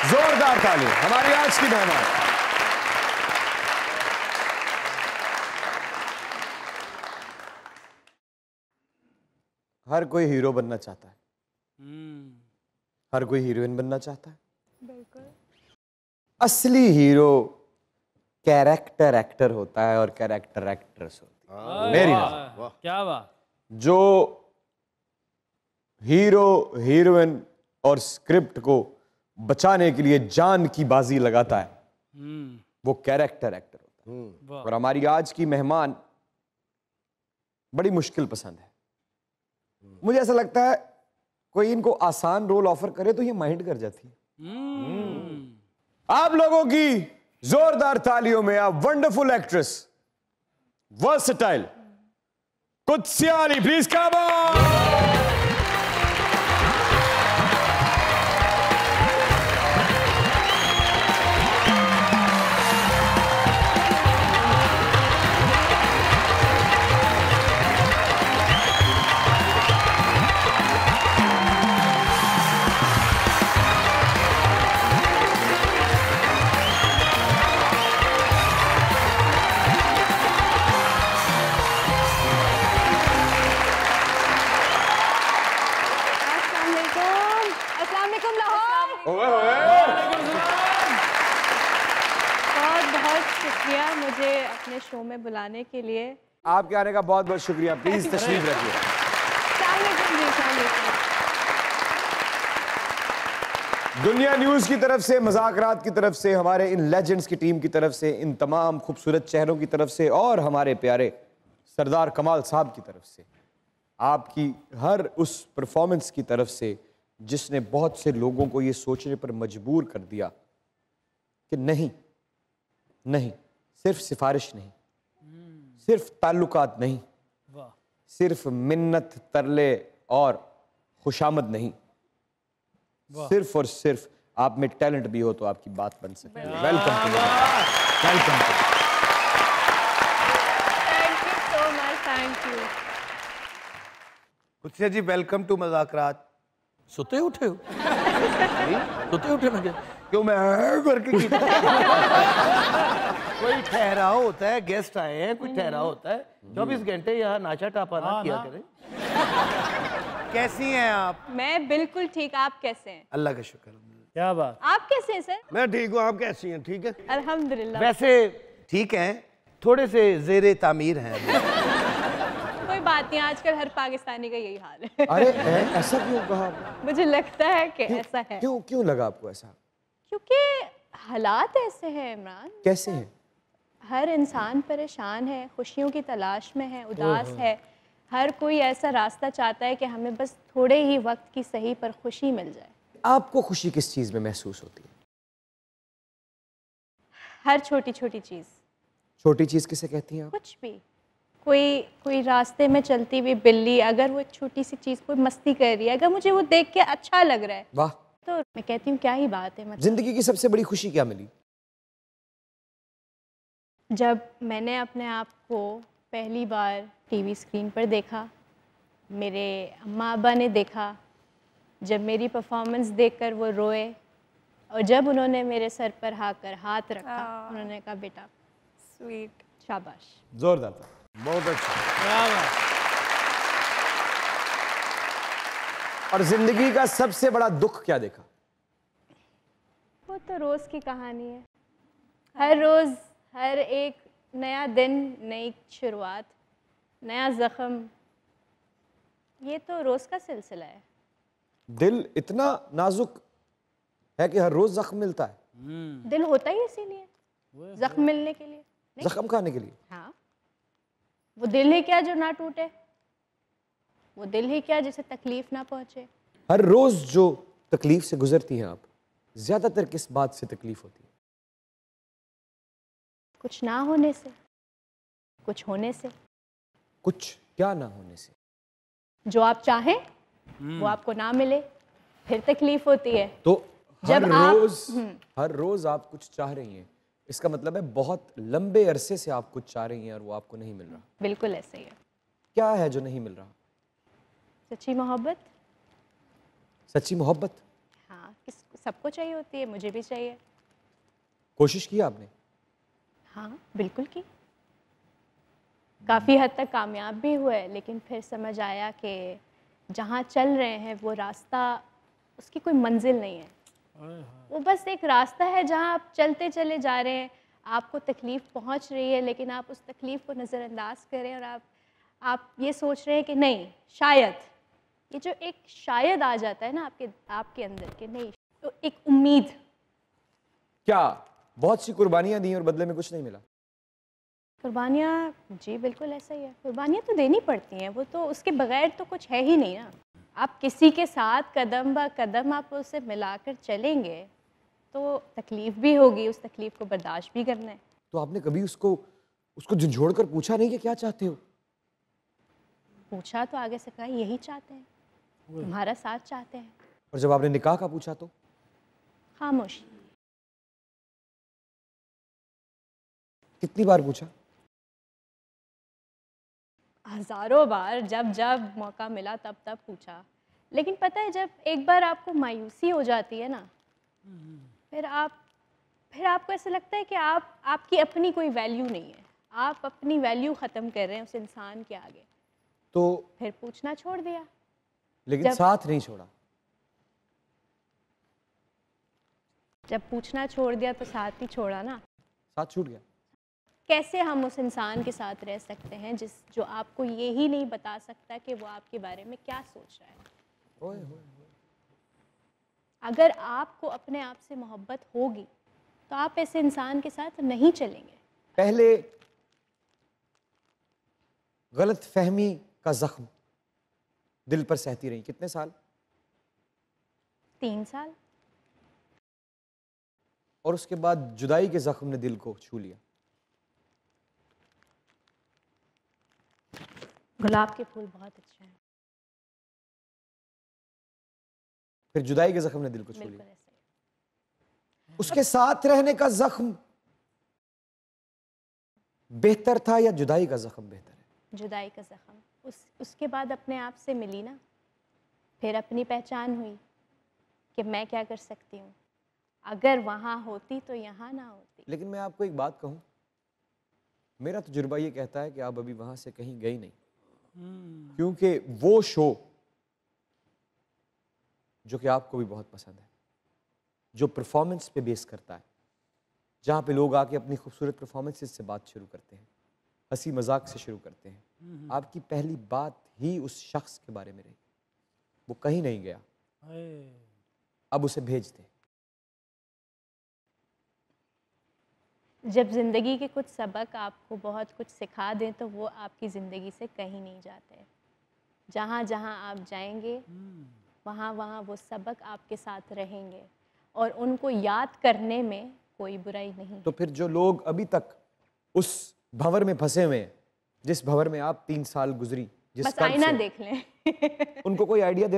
जोरदार ताली हमारी आज की मेहमान। हर कोई हीरो बनना चाहता है, हर कोई हीरोइन बनना चाहता है। बिल्कुल। असली हीरो कैरेक्टर एक्टर होता है और कैरेक्टर एक्ट्रेस होती है। मेरी नजर क्या बात। जो हीरो हीरोइन और स्क्रिप्ट को बचाने के लिए जान की बाजी लगाता है, वो कैरेक्टर एक्टर होता है। और हमारी आज की मेहमान बड़ी मुश्किल पसंद है। मुझे ऐसा लगता है कोई इनको आसान रोल ऑफर करे तो ये माइंड कर जाती है। आप लोगों की जोरदार तालियों में आप wonderful actress, versatile कुत्सिया Ali, please come on. मुझे अपने शो में बुलाने के लिए आपके आने का बहुत बहुत शुक्रिया। प्लीज तशरीफ रखिए। दुनिया न्यूज की तरफ से, मज़ाकरात की तरफ से, हमारे इन लेजेंड्स की टीम की तरफ से, इन तमाम खूबसूरत चेहरों की तरफ से और हमारे प्यारे सरदार कमाल साहब की तरफ से, आपकी हर उस परफॉर्मेंस की तरफ से जिसने बहुत से लोगों को ये सोचने पर मजबूर कर दिया कि नहीं नहीं, सिर्फ सिफारिश नहीं, सिर्फ ताल्लुकात नहीं, सिर्फ मिन्नत तरले और खुशामद नहीं, सिर्फ और सिर्फ आप में टैलेंट भी हो तो आपकी बात बन सकती है। Welcome to, welcome to. Thank you so much, thank you. Kutsiya ji welcome to मज़ाकरात। सोते उठे हो? सोते उठे ना क्या? क्यों मैं करके कोई ठहराव होता है, गेस्ट आए हैं, कुछ ठहराव होता है। 24 घंटे यहाँ नाचा टापा ना किया करें। कैसी हैं आप? मैं बिल्कुल ठीक, आप कैसे हैं? अल्लाह का शुक्र। क्या बात। आप कैसे हैं सर? मैं ठीक हूँ, आप कैसी हैं? ठीक है अल्हम्दुलिल्लाह। वैसे ठीक हैं, थोड़े से जेरे तामीर हैं। कोई बात नहीं, आजकल हर पाकिस्तानी का यही हाल है। अरे ऐसा क्यों कहा? मुझे लगता है कि ऐसा है। क्यों क्यों लगा आपको ऐसा? क्योंकि हालात ऐसे हैं इमरान। कैसे हैं? हर इंसान परेशान है, खुशियों की तलाश में है, उदास है। हर कोई ऐसा रास्ता चाहता है कि हमें बस थोड़े ही वक्त की सही पर खुशी मिल जाए। आपको खुशी किस चीज में महसूस होती है? हर छोटी छोटी चीज़। छोटी चीज किसे कहती हैं आप? कुछ भी, कोई रास्ते में चलती हुई बिल्ली, अगर वो एक छोटी सी चीज़ कोई मस्ती कर रही है, अगर मुझे वो देख के अच्छा लग रहा है, वाह, तो मैं कहती हूँ क्या ही बात है। मतलब जिंदगी की सबसे बड़ी खुशी क्या मिली? जब मैंने अपने आप को पहली बार टीवी स्क्रीन पर देखा, मेरे अम्मा अब्बा ने देखा, जब मेरी परफॉर्मेंस देखकर वो रोए और जब उन्होंने मेरे सर पर आकर हाथ रखा, उन्होंने कहा बेटा स्वीट, शाबाश। जोरदार था, बहुत अच्छा। क्या बात। और जिंदगी का सबसे बड़ा दुख क्या देखा? वो तो रोज़ की कहानी है। हर रोज़, हर एक नया दिन, नई शुरुआत, नया ज़ख्म, ये तो रोज़ का सिलसिला है। दिल इतना नाजुक है कि हर रोज जख्म मिलता है। दिल होता ही इसीलिए, जख्म मिलने के लिए। जख्म खाने के लिए। हाँ, वो दिल ही क्या जो ना टूटे, वो दिल ही क्या जिसे तकलीफ ना पहुंचे। हर रोज जो तकलीफ से गुजरती हैं आप, ज्यादातर किस बात से तकलीफ होती है? कुछ ना होने से, कुछ होने से। कुछ क्या ना होने से? जो आप चाहें वो आपको ना मिले, फिर तकलीफ होती है। तो जब हर रोज आप कुछ चाह रही हैं, इसका मतलब है बहुत लंबे अरसे से आप कुछ चाह रही हैं और वो आपको नहीं मिल रहा। बिल्कुल ऐसे ही है। क्या है जो नहीं मिल रहा? सच्ची मोहब्बत। सच्ची मोहब्बत? हाँ, सबको चाहिए होती है, मुझे भी चाहिए। कोशिश की आपने? हाँ, बिल्कुल की। काफ़ी हद तक कामयाब भी हुए, लेकिन फिर समझ आया कि जहाँ चल रहे हैं वो रास्ता, उसकी कोई मंजिल नहीं है। वो बस एक रास्ता है जहाँ आप चलते चले जा रहे हैं, आपको तकलीफ़ पहुँच रही है, लेकिन आप उस तकलीफ़ को नज़रअंदाज करें और आप ये सोच रहे हैं कि नहीं, शायद, ये जो एक शायद आ जाता है ना आपके अंदर के, नहीं, तो एक उम्मीद। क्या बहुत सी कुर्बानियां दी और बदले में कुछ नहीं मिला? कुर्बानियाँ, जी बिल्कुल ऐसा ही है। कुर्बानियाँ तो देनी पड़ती हैं, वो तो उसके बगैर तो कुछ है ही नहीं ना। आप किसी के साथ कदम ब कदम आप उसे मिलाकर चलेंगे तो तकलीफ़ भी होगी, उस तकलीफ़ को बर्दाश्त भी करना है। तो आपने कभी उसको झंझोड़ कर पूछा नहीं कि क्या चाहते हो? पूछा तो आगे से कहा यही चाहते हैं, तुम्हारा साथ चाहते हैं। और जब आपने निकाह का पूछा तो? खामोश। कितनी बार पूछा? हज़ारों बार, जब जब मौका मिला तब तब पूछा। लेकिन पता है, जब एक बार आपको मायूसी हो जाती है ना, फिर आपको ऐसा लगता है कि आपकी अपनी कोई वैल्यू नहीं है, आप अपनी वैल्यू ख़त्म कर रहे हैं उस इंसान के आगे। तो फिर पूछना छोड़ दिया। लेकिन साथ नहीं छोड़ा। जब पूछना छोड़ दिया तो साथ ही छोड़ा ना। साथ छूट गया। कैसे हम उस इंसान के साथ रह सकते हैं जो आपको ये ही नहीं बता सकता कि वो आपके बारे में क्या सोच रहा है। ओए होए। अगर आपको अपने आप से मोहब्बत होगी तो आप ऐसे इंसान के साथ नहीं चलेंगे। पहले गलत फहमी का जख्म दिल पर सहती रही कितने साल? 3 साल। और उसके बाद जुदाई के जख्म ने दिल को छू लिया। गुलाब के फूल बहुत अच्छे हैं। फिर जुदाई के जख्म ने दिल को छू बिल्कुल लिया। ऐसे ही। उसके साथ रहने का जख्म बेहतर था या जुदाई का जख्म बेहतर है? जुदाई का जख्म। उसके बाद अपने आप से मिली ना, फिर अपनी पहचान हुई कि मैं क्या कर सकती हूँ। अगर वहाँ होती तो यहाँ ना होती। लेकिन मैं आपको एक बात कहूँ, मेरा तजुर्बा ये कहता है कि आप अभी वहाँ से कहीं गई नहीं, क्योंकि वो शो जो कि आपको भी बहुत पसंद है, जो परफॉर्मेंस पे बेस करता है, जहाँ पे लोग आके अपनी खूबसूरत परफॉर्मेंसेस से बात शुरू करते हैं, हंसी मजाक से शुरू करते हैं, आपकी पहली बात ही उस शख्स के बारे में रही। वो कहीं नहीं गया, अब उसे भेज दें। जब ज़िंदगी के कुछ सबक आपको बहुत कुछ सिखा दें तो वो आपकी ज़िंदगी से कहीं नहीं जाते। जहाँ जहाँ आप जाएंगे वहाँ वहाँ वो सबक आपके साथ रहेंगे और उनको याद करने में कोई बुराई नहीं। तो फिर जो लोग अभी तक उस भंवर में फंसे हुए हैं, जिस भंवर में आप 3 साल गुजरी, जिस बस कर्ब आईना से, देख लें। उनको कोई आइडिया दे